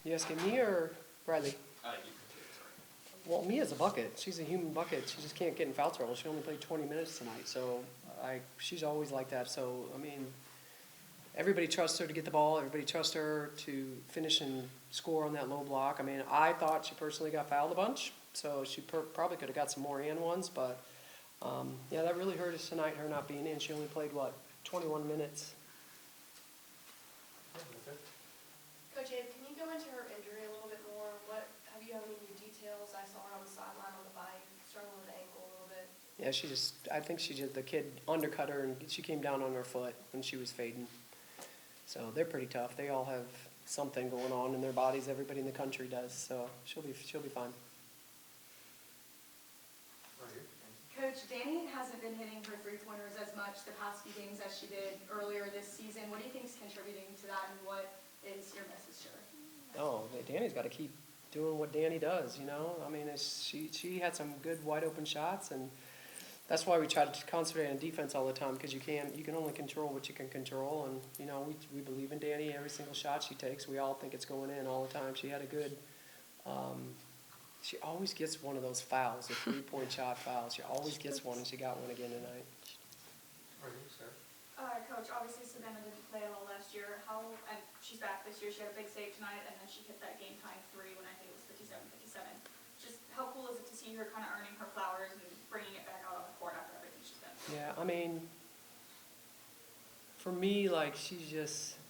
You asking me or Riley? You. Well, Mia's a bucket. She's a human bucket. She just can't get in foul trouble. She only played 20 minutes tonight, so she's always like that. So, I mean, everybody trusts her to get the ball. Everybody trusts her to finish and score on that low block. I mean, I thought she personally got fouled a bunch, so she probably could have got some more and ones, but yeah, that really hurt us tonight, her not being in. She only played, 21 minutes. Coach Abe, can you go into her injury a little bit more? Have you any new details? I saw her on the sideline on the bike, struggling with the ankle a little bit. Yeah, I think the kid undercut her and she came down on her foot when she was fading. So they're pretty tough. They all have something going on in their bodies. Everybody in the country does. So she'll be fine. Coach, Danny hasn't been hitting her three-pointers as much the past few games as she did earlier this season. What do you think is contributing to that, and what is your message to her? Oh, Danny's got to keep doing what Danny does, you know? I mean, she had some good wide-open shots, and that's why we try to concentrate on defense all the time, because you can only control what you can control, and, you know, we believe in Danny. Every single shot she takes, we all think it's going in all the time. She had a good she always gets one of those fouls, a three-point shot foul. She always gets one, and she got one again tonight. Coach, obviously Savannah didn't play at all last year. And she's back this year. She had a big save tonight, and then she hit that game-tying three when I think it was 57-57. Just how cool is it to see her kind of earning her flowers and bringing it back out on the court after everything she's done? Yeah, I mean, for me, she's just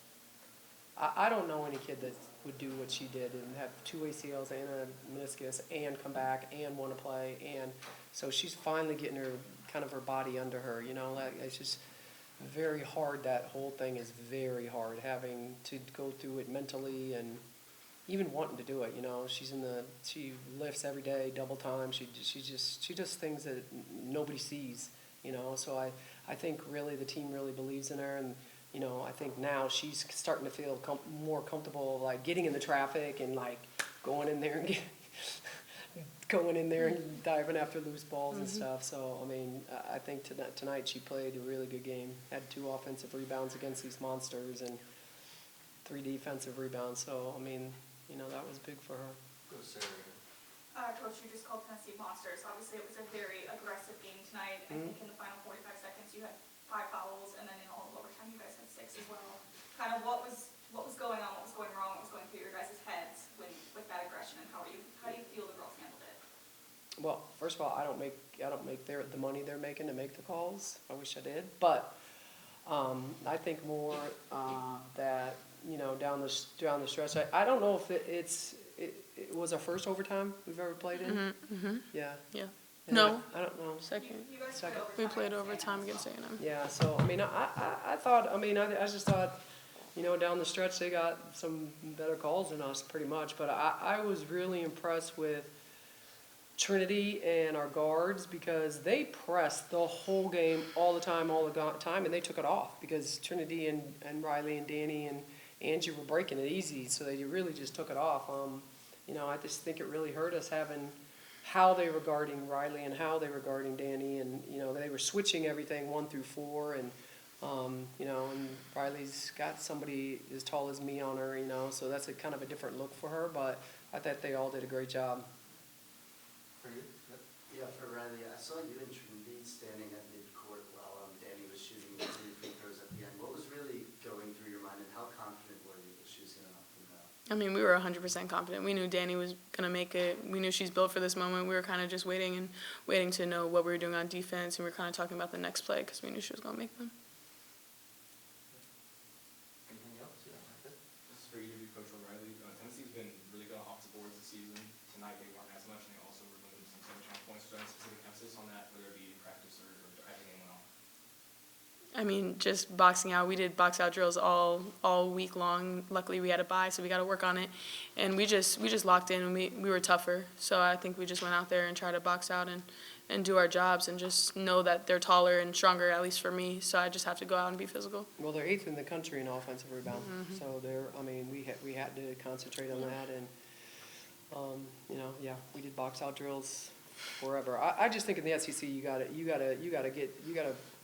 I don't know any kid that would do what she did and have 2 ACLs and a meniscus and come back and want to play. And so she's finally getting her body under her, you know. It's just very hard. That whole thing is very hard, having to go through it mentally and even wanting to do it, you know. She lifts every day, double time. She does things that nobody sees, you know. So I think really the team really believes in her, and you know, I think now she's starting to feel more comfortable, getting in the traffic and going in there and diving after loose balls and stuff. So I mean, I think tonight she played a really good game. Had 2 offensive rebounds against these monsters and 3 defensive rebounds. So I mean, you know, that was big for her. Go Sarah. Coach, you just called Tennessee monsters. Obviously, it was a very aggressive game tonight. I think in the final 45 seconds, you had 5 fouls, and then in all of overtime, you guys had 6 as well. Kind of what was going on, what was going wrong, what was going through your guys' heads with that aggression, and how do you feel the girls handled it? Well, first of all, I don't make the money they're making to make the calls. I wish I did, but I think more that, you know, down the stretch. I don't know if it was our first overtime we've ever played in. Yeah. No. I don't know. Second. You guys Second. We played overtime against A&M. Yeah. So I mean, I thought. I mean, I just thought, you know, down the stretch they got some better calls than us, pretty much. But I was really impressed with Trinity and our guards, because they pressed the whole game all the time, and they took it off because Trinity and Riley and Danny and Angie were breaking it easy, so they really just took it off. You know, I just think it really hurt us having how they were guarding Riley and how they were guarding Danny, and you know, they were switching everything 1 through 4, and you know, and Riley's got somebody as tall as me on her, you know, so that's a kind of a different look for her, but I thought they all did a great job. Yeah, for Riley, I saw you and Trinity standing at midcourt while Danny was shooting 3 free throws at the end. What was really going through your mind, and how confident were you that she was going to knock them down? I mean, we were 100% confident. We knew Danny was going to make it. We knew she's built for this moment. We were kind of just waiting to know what we were doing on defense, and we were kind of talking about the next play because we knew she was going to make them. Anything else? Yeah, that's it. This is for you to be Coach O'Reilly. Tennessee's been really good off the boards this season. Tonight they weren't as much, and they also were limited some 7-chance points. So any specific emphasis on that, whether it be practice or as the game went on? I mean, just boxing out. We did box out drills all week long. Luckily, we had a bye, so we got to work on it. And we just locked in, and we were tougher. So I think we just went out there and tried to box out and do our jobs, and just know that they're taller and stronger, at least for me. So I just have to go out and be physical. Well, they're 8th in the country in offensive rebound, so we had to concentrate on that, and you know, yeah, we did box out drills forever. I just think in the SEC you gotta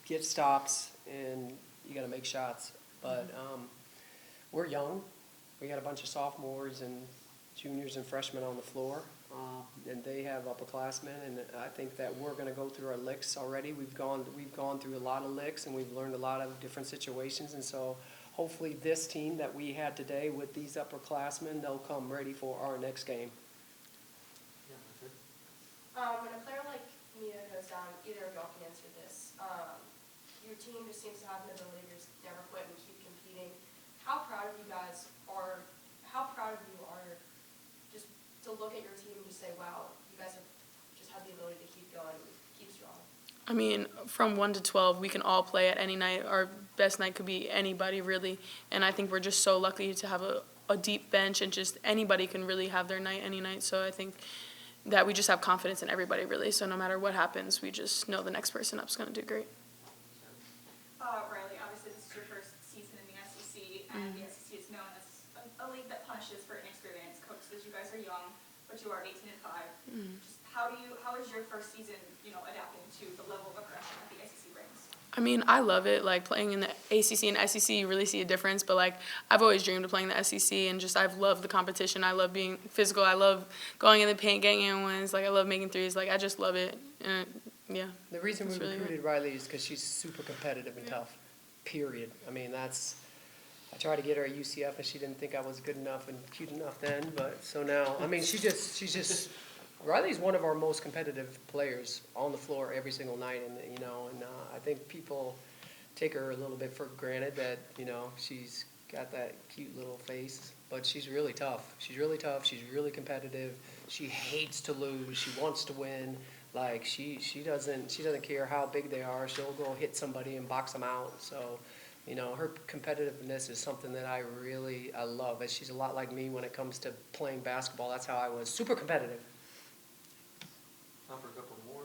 get stops and you gotta make shots, but we're young, we had a bunch of sophomores and juniors and freshmen on the floor, and they have upperclassmen, and I think that we're going to go through our licks already. We've gone through a lot of licks, and we've learned a lot of different situations, and so hopefully this team that we had today with these upperclassmen, they'll come ready for our next game. Yeah, that's it. When a player like Mia goes down, either of y'all can answer this. Your team just seems to have an ability to just never quit and keep competing. How proud of you guys are? How proud of you are just to look at your team and just say, wow, you guys have just had the ability to keep going, keep strong. I mean, from 1 to 12, we can all play at any night. Our best night could be anybody, really. And I think we're just so lucky to have a deep bench, and just anybody can really have their night any night. So I think that we just have confidence in everybody, really. So no matter what happens, we just know the next person up is going to do great. Riley, obviously this is your first season in the SEC, and the SEC is known as a league that punishes for inexperienced coaches. You guys are young, but you are 18-5. Just how is your first season, adapting to the level of aggression that the SEC brings? I mean, I love it. Like, playing in the ACC and SEC, you really see a difference. But, like, I've always dreamed of playing the SEC, and just I've loved the competition. I love being physical. I love going in the paint, getting in wins. Like, I love making threes. Like, I just love it. And, yeah. The reason we That's really recruited Riley is because she's super competitive and tough, period. I mean, I tried to get her at UCF, and she didn't think I was good enough and cute enough then, but so now, I mean, she's just, Riley's one of our most competitive players on the floor every single night, and, I think people take her a little bit for granted that, she's got that cute little face, but she's really tough. She's really tough, she's really competitive, she hates to lose, she wants to win. Like, she doesn't care how big they are. She'll go hit somebody and box them out. So, her competitiveness is something that I love. And she's a lot like me when it comes to playing basketball. That's how I was, super competitive. Time for a couple more.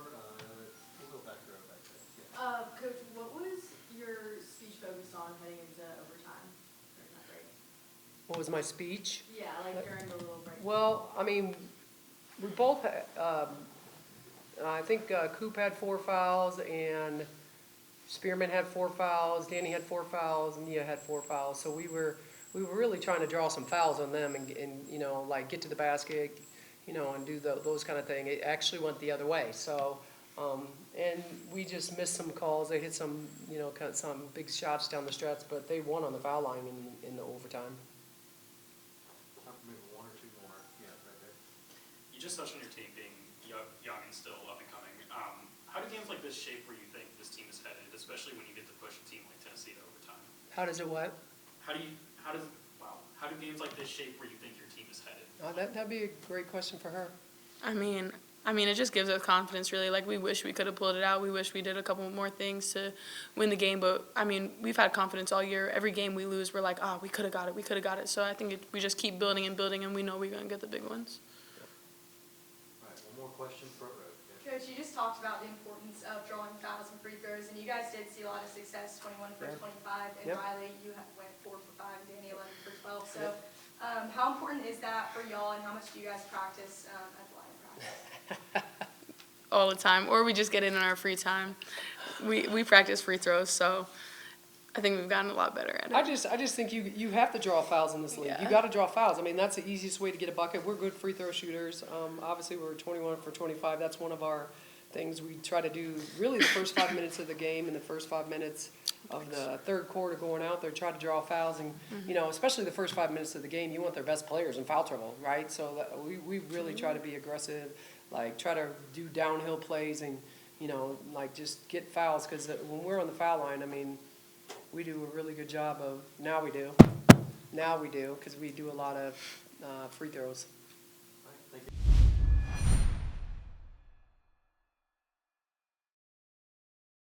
We'll go back there. Coach, what was your speech focused on heading into overtime during that break? What was my speech? Yeah, like during the little break. Well, I mean, we both I think Coop had 4 fouls, and Spearman had 4 fouls, Danny had 4 fouls, and Nia had 4 fouls. So we were really trying to draw some fouls on them and like get to the basket, and do those kind of thing. It actually went the other way. So, and we just missed some calls. They hit some, some big shots down the stretch, but they won on the foul line in the overtime. Time for maybe 1 or 2 more. Yeah, right there. You just touched on your team being young and still up and coming. How do games like this shape where you think this team is headed, especially when you get to push a team like Tennessee to overtime? How does it what? How do games like this shape where you think your team is headed? Oh, that'd be a great question for her. I mean, it just gives us confidence, really. Like, we wish we could have pulled it out. We wish we did a couple more things to win the game. But, I mean, we've had confidence all year. Every game we lose, we're like, we could have got it. We could have got it. So I think we just keep building and building, and we know we're going to get the big ones. All right, one more question, front row. Yeah. Coach, you just talked about the importance of drawing fouls and free throws, and you guys did see a lot of success, 21 for 25, and Yep. Riley, you went 4 for 5, and Danny 11 for 12. So how important is that for y'all, and how much do you guys practice at the line of practice? All the time. Or we just get it in our free time. We practice free throws, so I think we've gotten a lot better at it. I just think you have to draw fouls in this league. Yeah. You got to draw fouls. I mean, that's the easiest way to get a bucket. We're good free throw shooters. Obviously, we're 21 for 25. That's one of our things we try to do. Really, the first 5 minutes of the game and the first 5 minutes of the third quarter going out there, try to draw fouls, and especially the first 5 minutes of the game, you want their best players in foul trouble, right? So that we really try to be aggressive, like try to do downhill plays, and like just get fouls, because when we're on the foul line, I mean, we do a really good job of, now we do, because we do a lot of free throws.